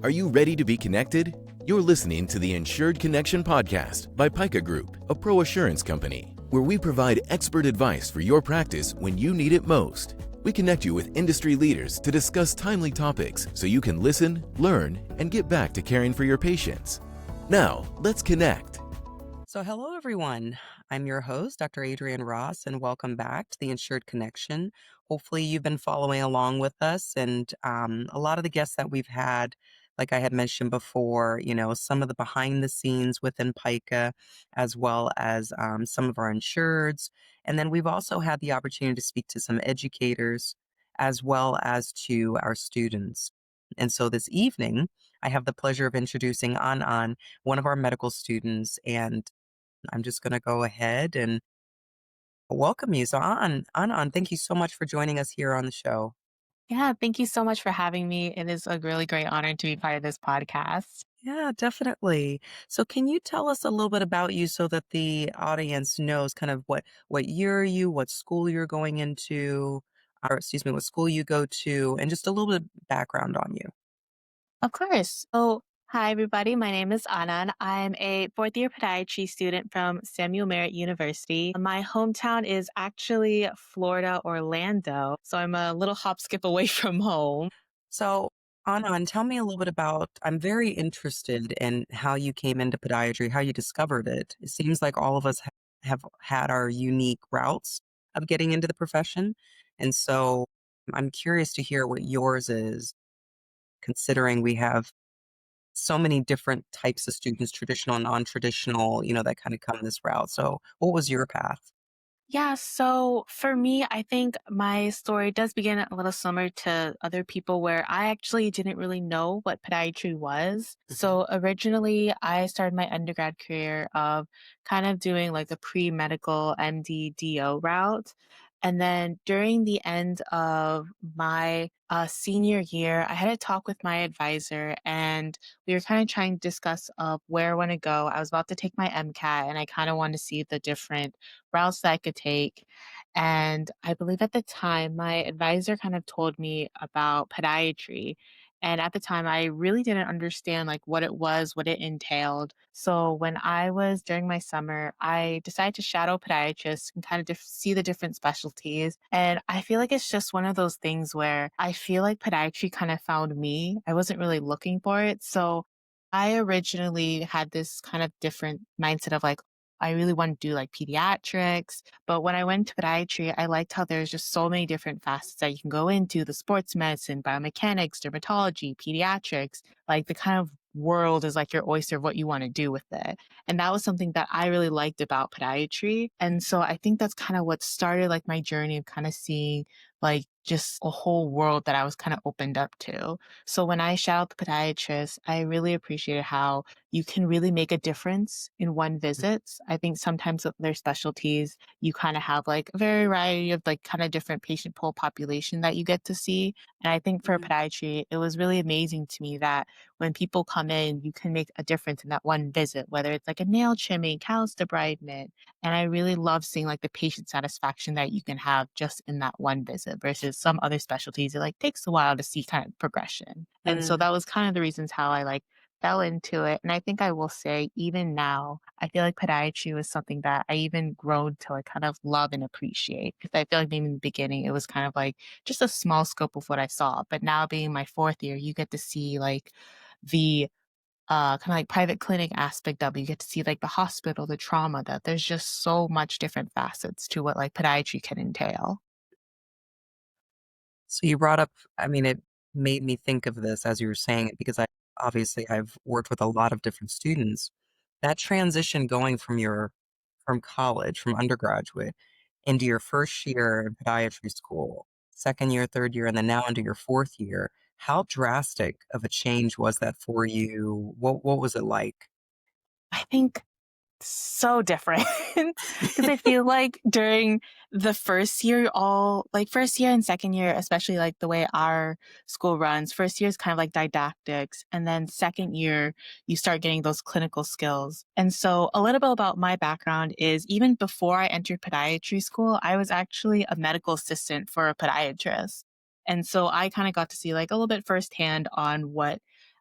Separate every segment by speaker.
Speaker 1: Are you ready to be connected? You're listening to the Insured Connection podcast by Pica Group, a pro assurance company, where we provide expert advice for your practice when you need it most. We connect you with industry leaders to discuss timely topics so you can listen, learn, and get back to caring for your patients. Now, let's connect.
Speaker 2: So hello, everyone. I'm your host, Dr. Adrienne Ross, and welcome back to the Insured Connection. Hopefully you've been following along with us, and a lot of the guests that we've had, like I had mentioned before, some of the behind the scenes within PICA, as well as some of our insureds. And then we've also had the opportunity to speak to some educators as well as to our students. And so this evening, I have the pleasure of introducing Hoanganh, one of our medical students, and I'm just going to go ahead and welcome you. So, Anan, thank you so much for joining us here on the show.
Speaker 3: Yeah, thank you so much for having me. It is a really great honor to be part of this podcast.
Speaker 2: Yeah, definitely. So, can you tell us a little bit about you so that the audience knows kind of what year are you, what school you're going into, or excuse me, what school you go to, and just a little bit of background on you.
Speaker 3: Of course. So, hi, everybody. My name is Anand. I'm a fourth year podiatry student from Samuel Merritt University. My hometown is actually Florida, Orlando. So, I'm a little hop skip away from home.
Speaker 2: So, Anan, tell me a little bit about. I'm very interested in how you came into podiatry, how you discovered it. It seems like all of us have had our unique routes of getting into the profession. And so I'm curious to hear what yours is, considering we have so many different types of students, traditional and non-traditional, that kind of come this route. So what was your path?
Speaker 3: Yeah, so for me, I think my story does begin a little similar to other people where I actually didn't really know what podiatry was.
Speaker 2: Mhm.
Speaker 3: So originally, I started my undergrad career of kind of doing like a pre-medical MD-DO route. And then during the end of my senior year, I had a talk with my advisor and we were kind of trying to discuss where I want to go. I was about to take my MCAT and I kind of wanted to see the different routes that I could take. And I believe at the time, my advisor kind of told me about podiatry. And at the time, I really didn't understand like what it was, what it entailed. So when I was during my summer, I decided to shadow podiatrists and kind of see the different specialties. And I feel like it's just one of those things where I feel like podiatry kind of found me. I wasn't really looking for it. So I originally had this kind of different mindset of like, I really want to do like pediatrics. But when I went to podiatry, I liked how there's just so many different facets that you can go into the sports medicine, biomechanics, dermatology, pediatrics, like the kind of world is like your oyster of what you want to do with it. And that was something that I really liked about podiatry. And so I think that's kind of what started like my journey of kind of seeing like just a whole world that I was kind of opened up to. So when I shout out the podiatrist, I really appreciated how you can really make a difference in one visit. I think sometimes with their specialties, you kind of have like a very variety of like kind of different patient pool population that you get to see. And I think for
Speaker 2: Mhm.
Speaker 3: podiatry, it was really amazing to me that when people come in, you can make a difference in that one visit, whether it's like a nail trimming, callus debridement. And I really love seeing like the patient satisfaction that you can have just in that one visit versus some other specialties. It like takes a while to see kind of progression. And so
Speaker 2: Mm.
Speaker 3: that was kind of the reasons how I like fell into it. And I think I will say, even now, I feel like podiatry was something that I even grown to like kind of love and appreciate. Because I feel like maybe in the beginning, it was kind of like just a small scope of what I saw. But now being my fourth year, you get to see like the kind of like private clinic aspect of it. You get to see like the hospital, the trauma, that there's just so much different facets to what like podiatry can entail.
Speaker 2: So you brought up, I mean, it made me think of this as you were saying it because I've worked with a lot of different students. That transition going from college, from undergraduate into your first year in podiatry school, second year, third year, and then now into your fourth year, how drastic of a change was that for you? What was it like?
Speaker 3: I think so different because I feel like during the first year, all like first year and second year, especially like the way our school runs, first year is kind of like didactics. And then second year, you start getting those clinical skills. And so a little bit about my background is even before I entered podiatry school, I was actually a medical assistant for a podiatrist. And so I kind of got to see like a little bit firsthand on what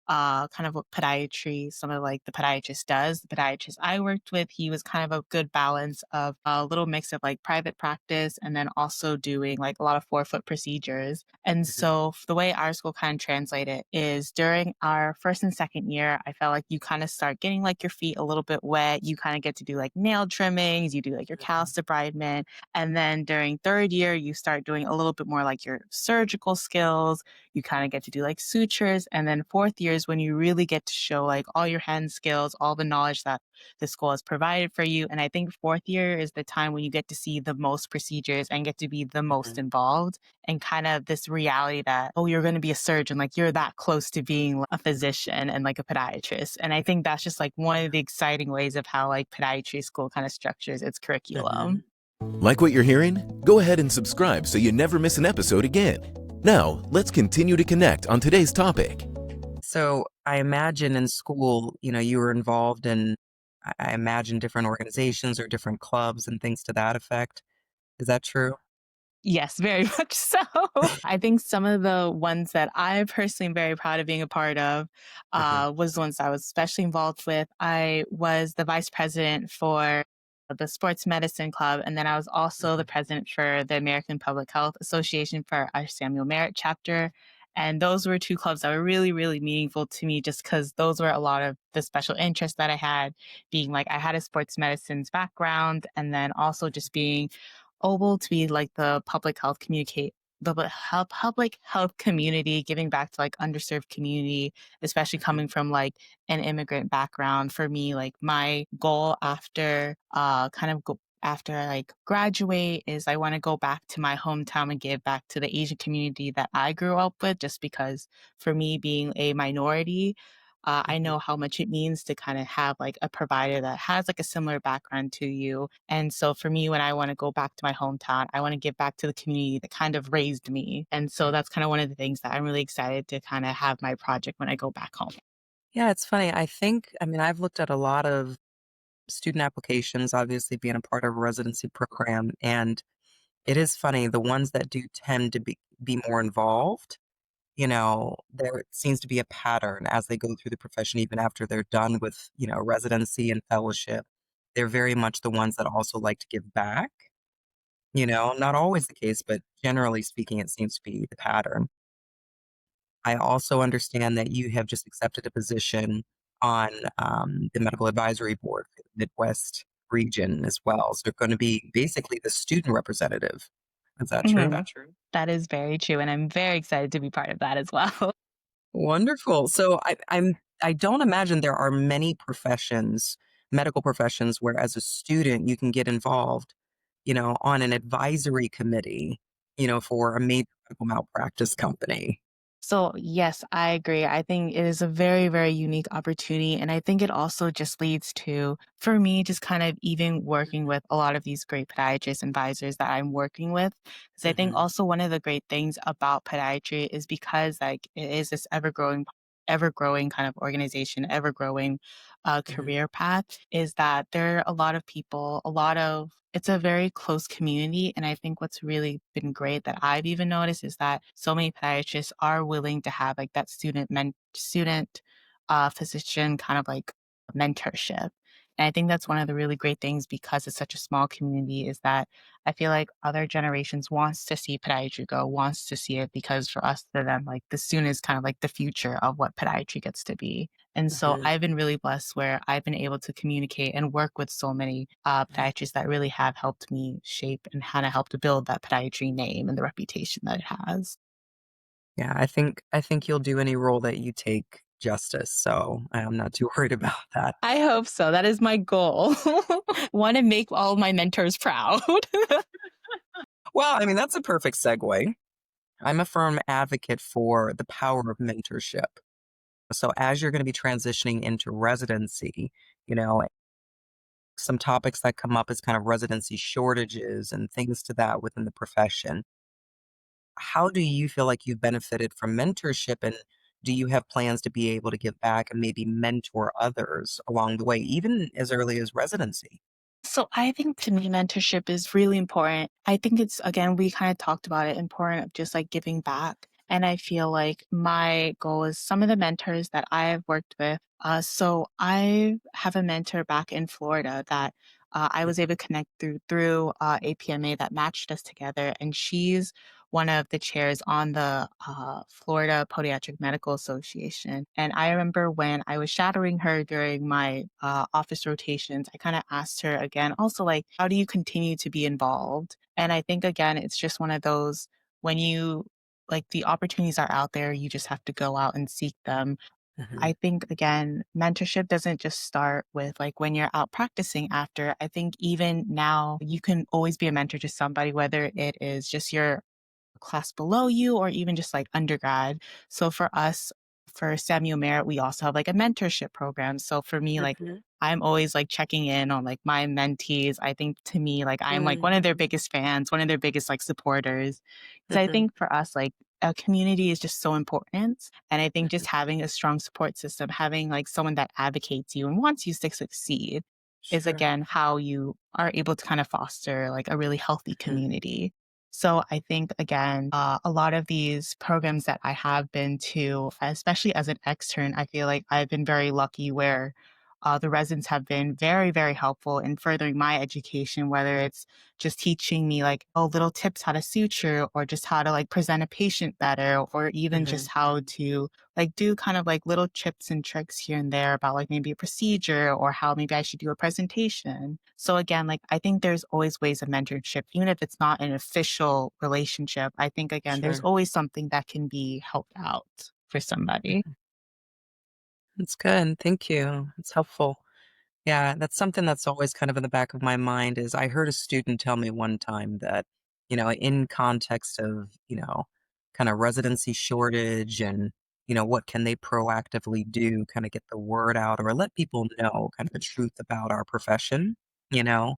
Speaker 3: kind of what podiatry, some of like the podiatrist does. The podiatrist I worked with, he was kind of a good balance of a little mix of like private practice and then also doing like a lot of forefoot procedures. And
Speaker 2: Mhm.
Speaker 3: so the way our school kind of translated is during our first and second year, I felt like you kind of start getting like your feet a little bit wet. You kind of get to do like nail trimmings, you do like your callus debridement. And then during third year, you start doing a little bit more like your surgical skills. You kind of get to do like sutures. And then fourth year is when you really get to show like all your hand skills, all the knowledge that the school has provided for you. And I think fourth year is the time when you get to see the most procedures and get to be the most
Speaker 2: Mhm.
Speaker 3: involved, and kind of this reality that, oh, you're going to be a surgeon, like you're that close to being a physician and like a podiatrist. And I think that's just like one of the exciting ways of how like podiatry school kind of structures its curriculum.
Speaker 2: Mhm.
Speaker 1: Like what you're hearing? Go ahead and subscribe so you never miss an episode again. Now, let's continue to connect on today's topic.
Speaker 2: So I imagine in school, you were involved in, I imagine different organizations or different clubs and things to that effect. Is that true?
Speaker 3: Yes, very much so. I think some of the ones that I personally am very proud of being a part of
Speaker 2: Uh-huh.
Speaker 3: was the ones I was especially involved with. I was the vice president for the Sports Medicine Club, and then I was also the
Speaker 2: Mhm.
Speaker 3: president for the American Public Health Association for our Samuel Merritt chapter. And those were two clubs that were really, really meaningful to me just because those were a lot of the special interests that I had, being like I had a sports medicine's background, and then also just being able to be like the public health communicate public health community, giving back to like underserved community, especially
Speaker 2: Mhm.
Speaker 3: coming from like an immigrant background. For me, like my goal after after I like graduate is I want to go back to my hometown and give back to the Asian community that I grew up with, just because for me being a minority, I
Speaker 2: Mhm.
Speaker 3: know how much it means to kind of have like a provider that has like a similar background to you. And so for me, when I want to go back to my hometown, I want to give back to the community that kind of raised me. And so that's kind of one of the things that I'm really excited to kind of have my project when I go back home.
Speaker 2: Yeah, it's funny. I mean, I've looked at a lot of student applications, obviously being a part of a residency program, and it is funny, the ones that do tend to be more involved, there seems to be a pattern as they go through the profession, even after they're done with, residency and fellowship. They're very much the ones that also like to give back, not always the case, but generally speaking, it seems to be the pattern. I also understand that you have just accepted a position on the medical advisory board for the Midwest region as well. So you're going to be basically the student representative. Is that
Speaker 3: Mhm.
Speaker 2: true?
Speaker 3: That's true. That is very true. And I'm very excited to be part of that as well.
Speaker 2: Wonderful. So I don't imagine there are many professions, medical professions, where as a student you can get involved, on an advisory committee, for a major medical malpractice company.
Speaker 3: So, yes, I agree. I think it is a very, very unique opportunity. And I think it also just leads to, for me, just kind of even working with a lot of these great podiatrist advisors that I'm working with. Because I think
Speaker 2: Hmm.
Speaker 3: also one of the great things about podiatry is because like it is this ever growing kind of organization, ever growing
Speaker 2: Hmm.
Speaker 3: career path, is that there are a lot of people, it's a very close community. And I think what's really been great that I've even noticed is that so many podiatrists are willing to have like that student physician kind of like mentorship. And I think that's one of the really great things because it's such a small community is that I feel like other generations wants to see podiatry go, wants to see it because for us to them, like the student is kind of like the future of what podiatry gets to be. And so
Speaker 2: Hmm.
Speaker 3: I've been really blessed where I've been able to communicate and work with so many podiatrists that really have helped me shape and kind of help to build that podiatry name and the reputation that it has.
Speaker 2: Yeah, I think you'll do any role that you take justice. So I'm not too worried about that.
Speaker 3: I hope so. That is my goal. Want to make all my mentors proud.
Speaker 2: Well, I mean, that's a perfect segue. I'm a firm advocate for the power of mentorship. So as you're going to be transitioning into residency, you know, some topics that come up is kind of residency shortages and things to that within the profession. How do you feel like you've benefited from mentorship, and do you have plans to be able to give back and maybe mentor others along the way, even as early as residency?
Speaker 3: So I think to me, mentorship is really important. I think it's, again, we kind of talked about it, important of just like giving back. And I feel like my goal is some of the mentors that I've worked with. So I have a mentor back in Florida that I was able to connect through APMA that matched us together, and she's one of the chairs on the Florida Podiatric Medical Association. And I remember when I was shadowing her during my office rotations, I kind of asked her again, also like, how do you continue to be involved? And I think again, it's just one of those when you like the opportunities are out there, you just have to go out and seek them.
Speaker 2: Mhm.
Speaker 3: I think again, mentorship doesn't just start with like when you're out practicing after. I think even now you can always be a mentor to somebody, whether it is just your class below you or even just like undergrad. So for us, for Samuel Merritt, we also have like a mentorship program. So for me, like
Speaker 2: Mhm.
Speaker 3: I'm always like checking in on like my mentees. I think to me, like I'm like one of their
Speaker 2: Mhm.
Speaker 3: biggest fans, one of their biggest like supporters. Because I
Speaker 2: Mhm.
Speaker 3: think for us, like a community is just so important. And I think just having a strong support system, having like someone that advocates you and wants you to succeed is
Speaker 2: Sure.
Speaker 3: again how you are able to kind of foster like a really healthy
Speaker 2: Mhm.
Speaker 3: community. So I think again, a lot of these programs that I have been to, especially as an extern, I feel like I've been very lucky where the residents have been very, very helpful in furthering my education, whether it's just teaching me like, oh, little tips how to suture or just how to like present a patient better, or even just
Speaker 2: Mhm.
Speaker 3: how to like do kind of like little tips and tricks here and there about like maybe a procedure or how maybe I should do a presentation. So again, like I think there's always ways of mentorship, even if it's not an official relationship. I think again, there's
Speaker 2: Sure.
Speaker 3: always something that can be helped out for somebody.
Speaker 2: Mhm. That's good. Thank you. It's helpful. Yeah, that's something that's always kind of in the back of my mind is I heard a student tell me one time that, in context of, kind of residency shortage and, what can they proactively do, kind of get the word out or let people know kind of the truth about our profession, you know?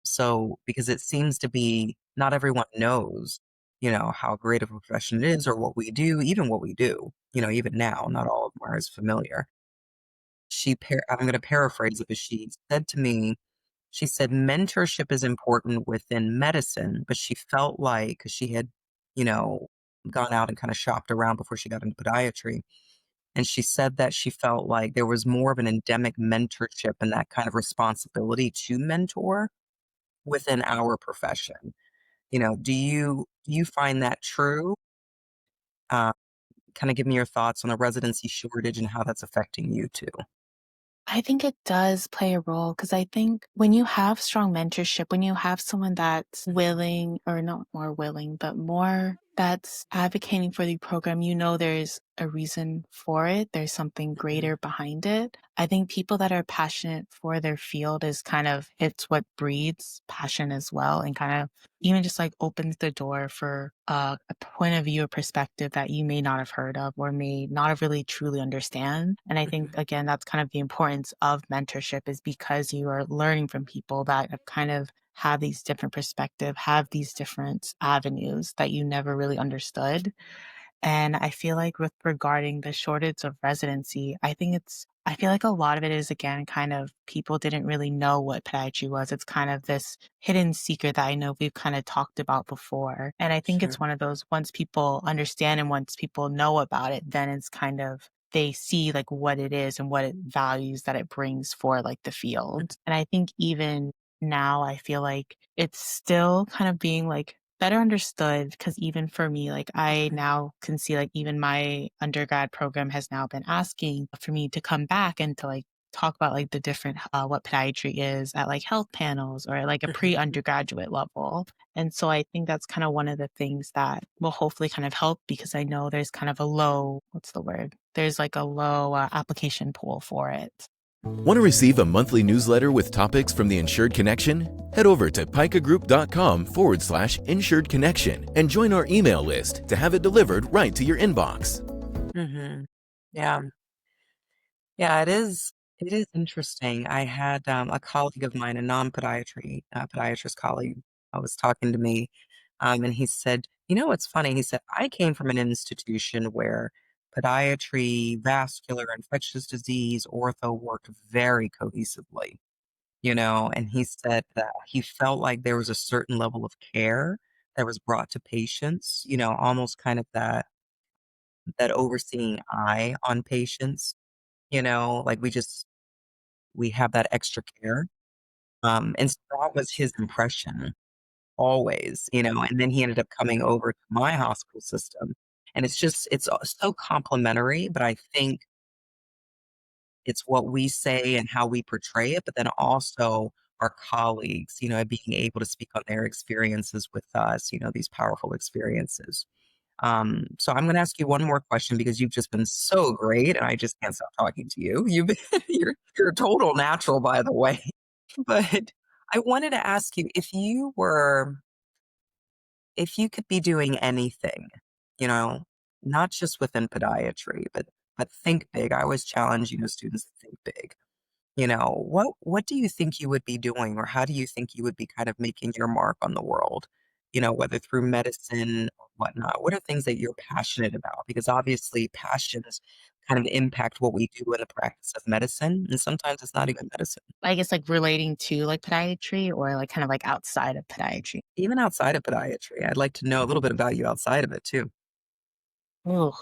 Speaker 2: So, because it seems to be not everyone knows, how great of a profession it is or what we do, even what we do, even now, not all of them are as familiar. I'm gonna paraphrase it, but she said to me, she said, "Mentorship is important within medicine," but she felt like 'cause she had, you know, gone out and kinda shopped around before she got into podiatry, and she said that she felt like there was more of an endemic mentorship and that kind of responsibility to mentor within our profession. Do you find that true? Uh, Kinda give me your thoughts on the residency shortage and how that's affecting you too.
Speaker 3: I think it does play a role because I think when you have strong mentorship, when you have someone that's
Speaker 2: Mhm,
Speaker 3: willing, or not more willing, but more that's advocating for the program, you know there's a reason for it. There's something
Speaker 2: mhm,
Speaker 3: greater behind it. I think people that are passionate for their field is kind of it's what breeds passion as well, and kind of even just like opens the door for a point of view or perspective that you may not have heard of or may not have really truly understand. And I think
Speaker 2: mhm,
Speaker 3: again, that's kind of the importance of mentorship is because you are learning from people that have kind of have these different perspective, have these different avenues that you never really understood. And I feel like with regarding the shortage of residency, I feel like a lot of it is again kind of people didn't really know what podiatry was. It's kind of this hidden secret that I know we've kind of talked about before. And I think it's
Speaker 2: sure,
Speaker 3: one of those once people understand and once people know about it, then it's kind of they see like what it is and what it values that it brings for like the
Speaker 2: mm,
Speaker 3: field. And I think even now I feel like it's still kind of being like better understood because even for me, like I
Speaker 2: mhm,
Speaker 3: now can see like even my undergrad program has now been asking for me to come back and to like talk about like the different what podiatry is at like health panels or at, like a
Speaker 2: mhm.
Speaker 3: pre-undergraduate level. And so I think that's kind of one of the things that will hopefully kind of help because I know there's kind of a low, what's the word? There's like a low application pool for it.
Speaker 1: Want to receive a monthly newsletter with topics from the Insured Connection? Head over to picagroup.com/insured connection and join our email list to have it delivered right to your inbox.
Speaker 2: Mhm. Yeah. Yeah, it is interesting. I had, a colleague of mine, a non-podiatry, podiatrist colleague, was talking to me, and he said, "You know what's funny?" He said, "I came from an institution where podiatry, vascular, infectious disease, ortho worked very cohesively." And he said that he felt like there was a certain level of care that was brought to patients, almost kind of that that overseeing eye on patients, like we have that extra care. And so that was his impression always, and then he ended up coming over to my hospital system. And it's so complimentary, but I think it's what we say and how we portray it, but then also our colleagues, being able to speak on their experiences with us, these powerful experiences. So I'm going to ask you one more question because you've just been so great, and I just can't stop talking to you. You're a total natural, by the way. But I wanted to ask you if you could be doing anything, you know, not just within podiatry, but think big. I always challenge, students to think big. What do you think you would be doing, or how do you think you would be kind of making your mark on the world? Whether through medicine or whatnot. What are things that you're passionate about? Because obviously passions kind of impact what we do in the practice of medicine, and sometimes it's not even medicine.
Speaker 3: I guess like relating to like podiatry or like kind of like outside of podiatry.
Speaker 2: Even outside of podiatry, I'd like to know a little bit about you outside of it too.
Speaker 3: Ooh.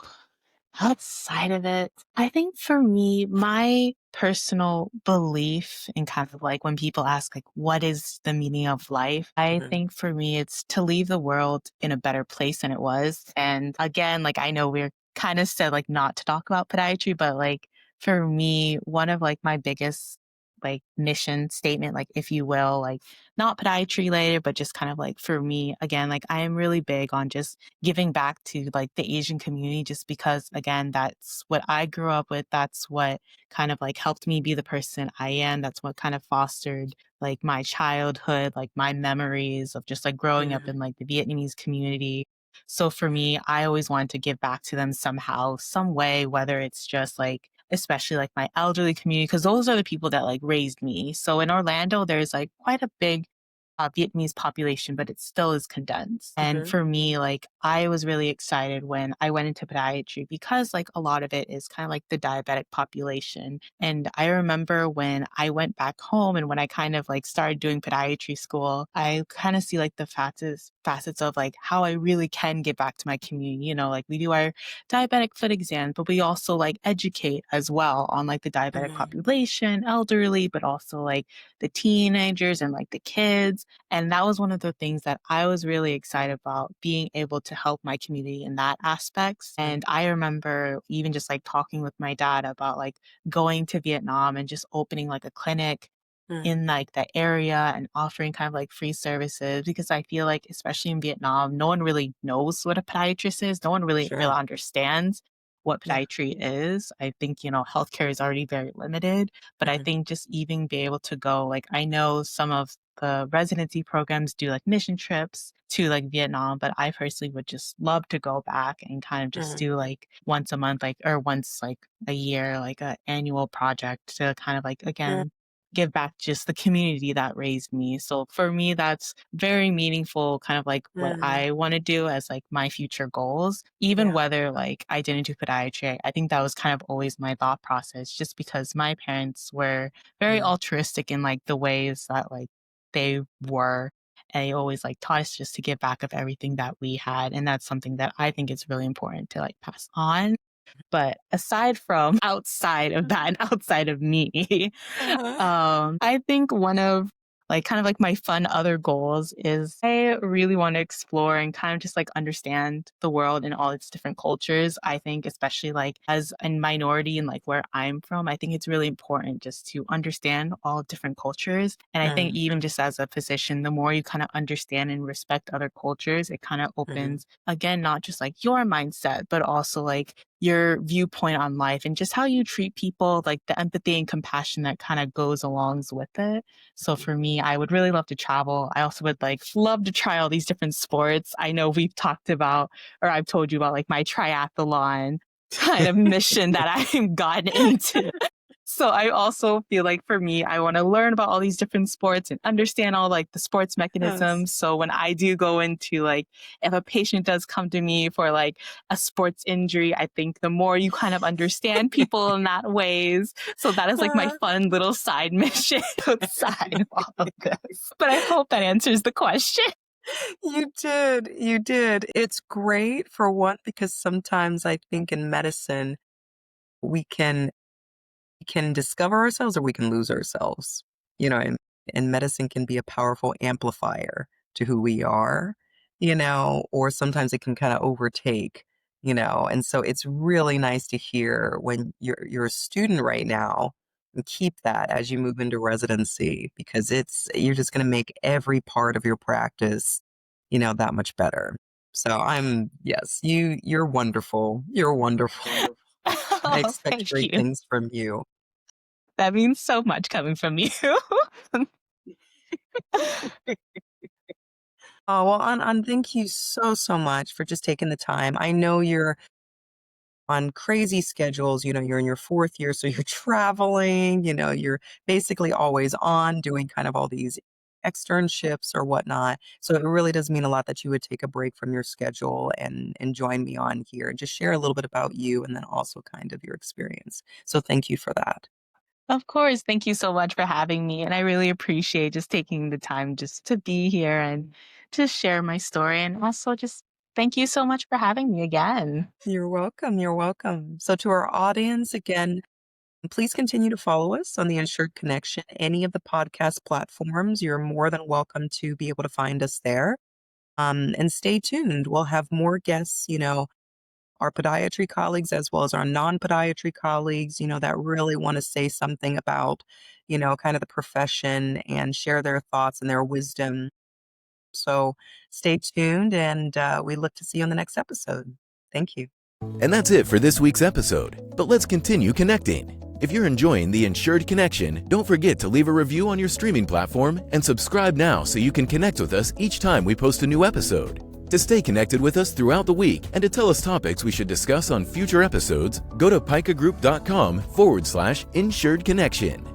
Speaker 3: Outside of it, I think for me, my personal belief in kind of like when people ask like what is the meaning of life, I
Speaker 2: Mhm,
Speaker 3: think for me it's to leave the world in a better place than it was. And again, like I know we're kind of said like not to talk about podiatry, but like for me, one of like my biggest like mission statement, like if you will, like not podiatry related, but just kind of like for me, again, like I am really big on just giving back to like the Asian community just because again that's what I grew up with. That's what kind of like helped me be the person I am. That's what kind of fostered like my childhood, like my memories of just like growing up
Speaker 2: mhm,
Speaker 3: in like the Vietnamese community. So for me, I always wanted to give back to them somehow, some way, whether it's just like especially like my elderly community, because those are the people that like raised me. So in Orlando, there's like quite a big Vietnamese population, but it still is condensed. And
Speaker 2: mhm,
Speaker 3: for me, like I was really excited when I went into podiatry because like a lot of it is kind of like the diabetic population. And I remember when I went back home and when I kind of like started doing podiatry school, I kind of see like the facets of like how I really can get back to my community. Like we do our diabetic foot exam, but we also like educate as well on like the diabetic
Speaker 2: mhm,
Speaker 3: population, elderly, but also like the teenagers and like the kids. And that was one of the things that I was really excited about being able to help my community in that aspects.
Speaker 2: mhm,
Speaker 3: And I remember even just like talking with my dad about like going to Vietnam and just opening like a clinic
Speaker 2: mhm.
Speaker 3: in like that area and offering kind of like free services because I feel like especially in Vietnam, no one really knows what a podiatrist is. No one really
Speaker 2: Sure.
Speaker 3: understands what
Speaker 2: Yeah.
Speaker 3: podiatry is. I think, healthcare is already very limited, but I
Speaker 2: Mhm,
Speaker 3: think just even be able to go, like I know some of the residency programs do like mission trips to like Vietnam, but I personally would just love to go back and kind of just
Speaker 2: mhm,
Speaker 3: do like once a month, like or once like a year, like a annual project to kind of like
Speaker 2: mm,
Speaker 3: again give back just the community that raised me. So for me, that's very meaningful, kind of like what
Speaker 2: mhm.
Speaker 3: I want to do as like my future goals, even
Speaker 2: Yeah.
Speaker 3: whether like I didn't do podiatry. I think that was kind of always my thought process, just because my parents were very
Speaker 2: Mhm,
Speaker 3: altruistic in like the ways that like they were. And they always like taught us just to give back of everything that we had. And that's something that I think is really important to like pass on. But aside from outside of that and outside of me,
Speaker 2: uh-huh.
Speaker 3: I think one of like kind of like my fun other goals is I really want to explore and kind of just like understand the world and all its different cultures. I think especially like as a minority and like where I'm from, I think it's really important just to understand all different cultures. And I think
Speaker 2: Mm,
Speaker 3: even just as a physician, the more you kind of understand and respect other cultures, it kind of
Speaker 2: mhm,
Speaker 3: opens again, not just like your mindset, but also like your viewpoint on life and just how you treat people, like the empathy and compassion that kind of goes along with it. So
Speaker 2: mhm.
Speaker 3: for me, I would really love to travel. I also would like love to try all these different sports. I know we've talked about, or I've told you about like my triathlon kind of mission that I've gotten into. So I also feel like for me, I want to learn about all these different sports and understand all like the sports
Speaker 2: Yes.
Speaker 3: mechanisms. So when I do go into like, if a patient does come to me for like a sports injury, I think the more you kind of understand people in that ways. So that is like my
Speaker 2: Uh,
Speaker 3: fun little side mission outside of all of this. But I hope that answers the question.
Speaker 2: You did. You did. It's great for one because sometimes I think in medicine we can discover ourselves or we can lose ourselves. And medicine can be a powerful amplifier to who we are, or sometimes it can kind of overtake, and so it's really nice to hear when you're a student right now and keep that as you move into residency because you're just going to make every part of your practice, that much better. So yes, you're wonderful. You're wonderful. I
Speaker 3: Oh,
Speaker 2: expect
Speaker 3: thank
Speaker 2: great
Speaker 3: you.
Speaker 2: things from you.
Speaker 3: That means so much coming from you.
Speaker 2: Oh, well, and thank you so, so much for just taking the time. I know you're on crazy schedules, you're in your 4th year, so you're traveling, you're basically always on doing kind of all these externships or whatnot. So it really does mean a lot that you would take a break from your schedule and join me on here and just share a little bit about you and then also kind of your experience. So thank you for that.
Speaker 3: Of course. Thank you so much for having me. And I really appreciate just taking the time just to be here and to share my story. And also just thank you so much for having me again.
Speaker 2: You're welcome. You're welcome. So to our audience, again, please continue to follow us on the Insured Connection. Any of the podcast platforms, you're more than welcome to be able to find us there. And stay tuned. We'll have more guests, our podiatry colleagues as well as our non-podiatry colleagues, that really want to say something about, kind of the profession and share their thoughts and their wisdom. So stay tuned and we look to see you on the next episode. Thank you.
Speaker 1: And that's it for this week's episode. But let's continue connecting. If you're enjoying the Insured Connection, don't forget to leave a review on your streaming platform and subscribe now so you can connect with us each time we post a new episode. To stay connected with us throughout the week and to tell us topics we should discuss on future episodes, go to picagroup.com/Insured Connection.